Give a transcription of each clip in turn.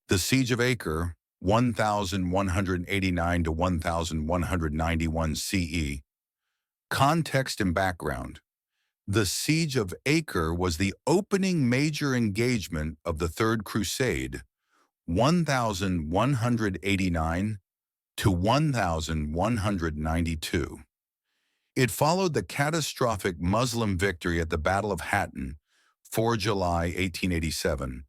The Siege of Acre, 1189 to 1191 CE. Context and background. The Siege of Acre was the opening major engagement of the Third Crusade, 1189 to 1192. It followed the catastrophic Muslim victory at the Battle of Hattin, 4 July 1887,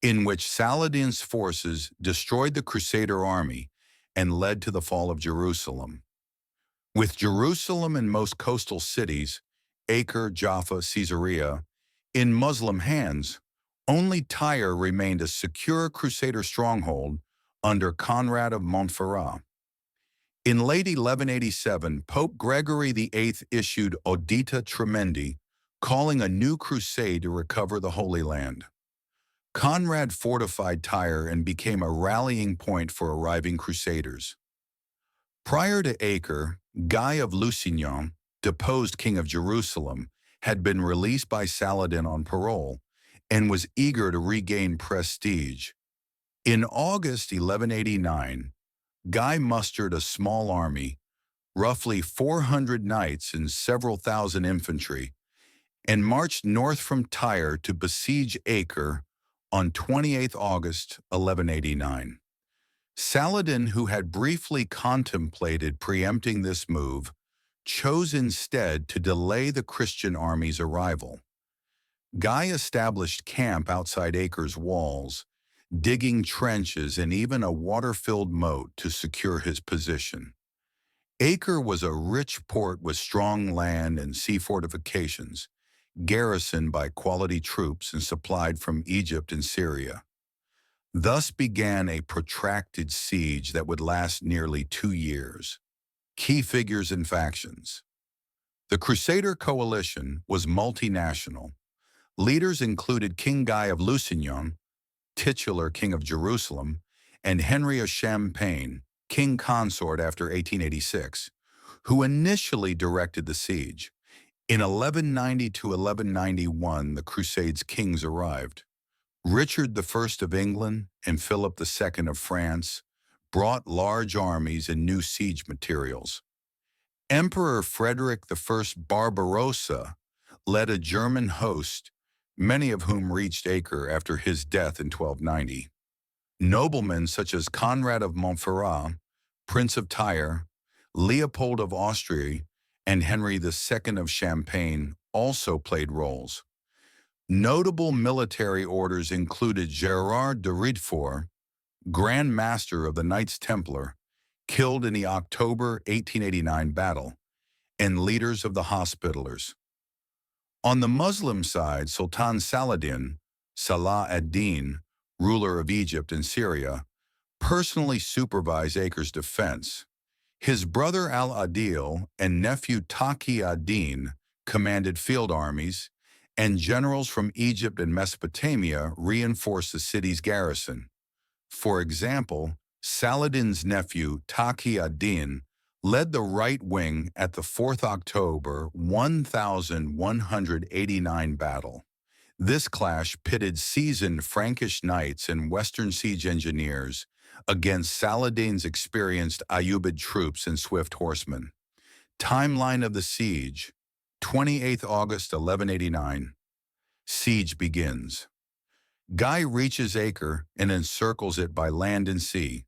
in which Saladin's forces destroyed the Crusader army and led to the fall of Jerusalem. With Jerusalem and most coastal cities, Acre, Jaffa, Caesarea, in Muslim hands, only Tyre remained a secure Crusader stronghold under Conrad of Montferrat. In late 1187, Pope Gregory VIII issued Audita Tremendi, calling a new crusade to recover the Holy Land. Conrad fortified Tyre and became a rallying point for arriving Crusaders. Prior to Acre, Guy of Lusignan, deposed king of Jerusalem, had been released by Saladin on parole and was eager to regain prestige. In August 1189, Guy mustered a small army, roughly 400 knights and several thousand infantry, and marched north from Tyre to besiege Acre on 28 August 1189. Saladin, who had briefly contemplated preempting this move, chose instead to delay the Christian army's arrival. Guy established camp outside Acre's walls, digging trenches and even a water-filled moat to secure his position. Acre was a rich port with strong land and sea fortifications, garrisoned by quality troops and supplied from Egypt and Syria. Thus began a protracted siege that would last nearly 2 years. Key figures and factions. The Crusader coalition was multinational. Leaders included King Guy of Lusignan, titular King of Jerusalem, and Henry of Champagne, king consort after 1886, who initially directed the siege. In 1190 to 1191, the Crusade's kings arrived. Richard I of England and Philip II of France brought large armies and new siege materials. Emperor Frederick I Barbarossa led a German host, many of whom reached Acre after his death in 1290. Noblemen such as Conrad of Montferrat, Prince of Tyre, Leopold of Austria, and Henry II of Champagne also played roles. Notable military orders included Gerard de Riedfort, Grand Master of the Knights Templar, killed in the October 1889 battle, and leaders of the Hospitallers. On the Muslim side, Sultan Saladin, Salah ad-Din, ruler of Egypt and Syria, personally supervised Acre's defense. His brother al-Adil and nephew Taqi ad-Din commanded field armies, and generals from Egypt and Mesopotamia reinforced the city's garrison. For example, Saladin's nephew Taqi ad-Din led the right wing at the 4th October 1189 battle. This clash pitted seasoned Frankish knights and Western siege engineers against Saladin's experienced Ayyubid troops and swift horsemen. Timeline of the siege: 28 August 1189. Siege begins. Guy reaches Acre and encircles it by land and sea.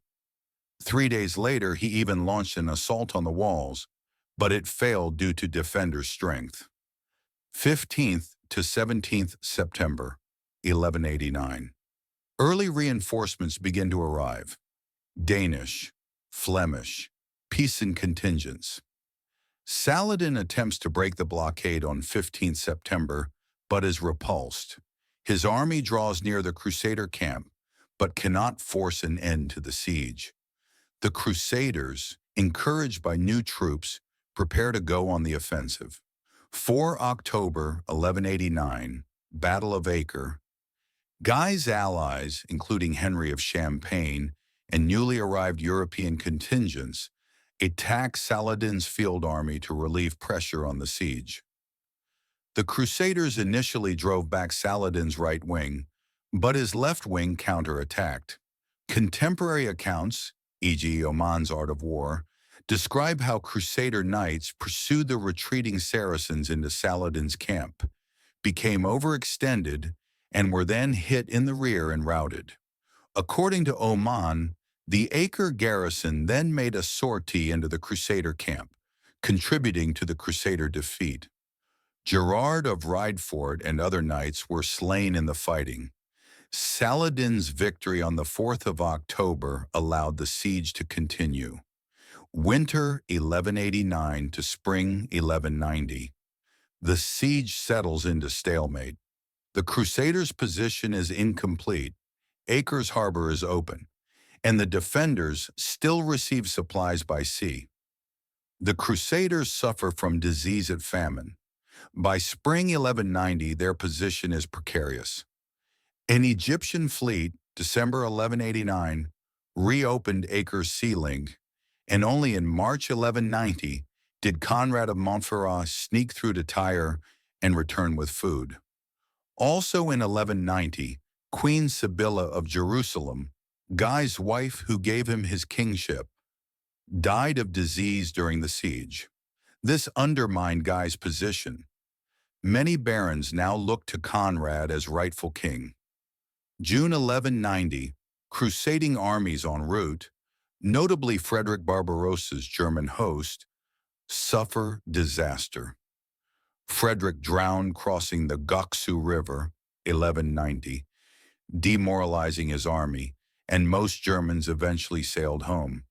3 days later, he even launched an assault on the walls, but it failed due to defenders' strength. 15th to 17th September 1189. Early reinforcements begin to arrive. Danish, Flemish, Pisan contingents. Saladin attempts to break the blockade on 15th September, but is repulsed. His army draws near the Crusader camp, but cannot force an end to the siege. The Crusaders, encouraged by new troops, prepare to go on the offensive. 4 October 1189, Battle of Acre. Guy's allies, including Henry of Champagne and newly arrived European contingents, attack Saladin's field army to relieve pressure on the siege. The Crusaders initially drove back Saladin's right wing, but his left wing counterattacked. Contemporary accounts, e.g. Oman's Art of War, describe how Crusader knights pursued the retreating Saracens into Saladin's camp, became overextended, and were then hit in the rear and routed. According to Oman, the Acre garrison then made a sortie into the Crusader camp, contributing to the Crusader defeat. Gerard of Rydefort and other knights were slain in the fighting. Saladin's victory on the 4th of October allowed the siege to continue. Winter 1189 to spring 1190. The siege settles into stalemate. The Crusaders' position is incomplete. Acre's harbor is open, and the defenders still receive supplies by sea. The Crusaders suffer from disease and famine. By spring 1190, their position is precarious. An Egyptian fleet, December 1189, reopened Acre's sea link, and only in March 1190 did Conrad of Montferrat sneak through to Tyre and return with food. Also in 1190, Queen Sibylla of Jerusalem, Guy's wife who gave him his kingship, died of disease during the siege. This undermined Guy's position. Many barons now looked to Conrad as rightful king. June 1190, crusading armies en route, notably Frederick Barbarossa's German host, suffer disaster. Frederick drowned crossing the Goksu River, 1190, demoralizing his army, and most Germans eventually sailed home.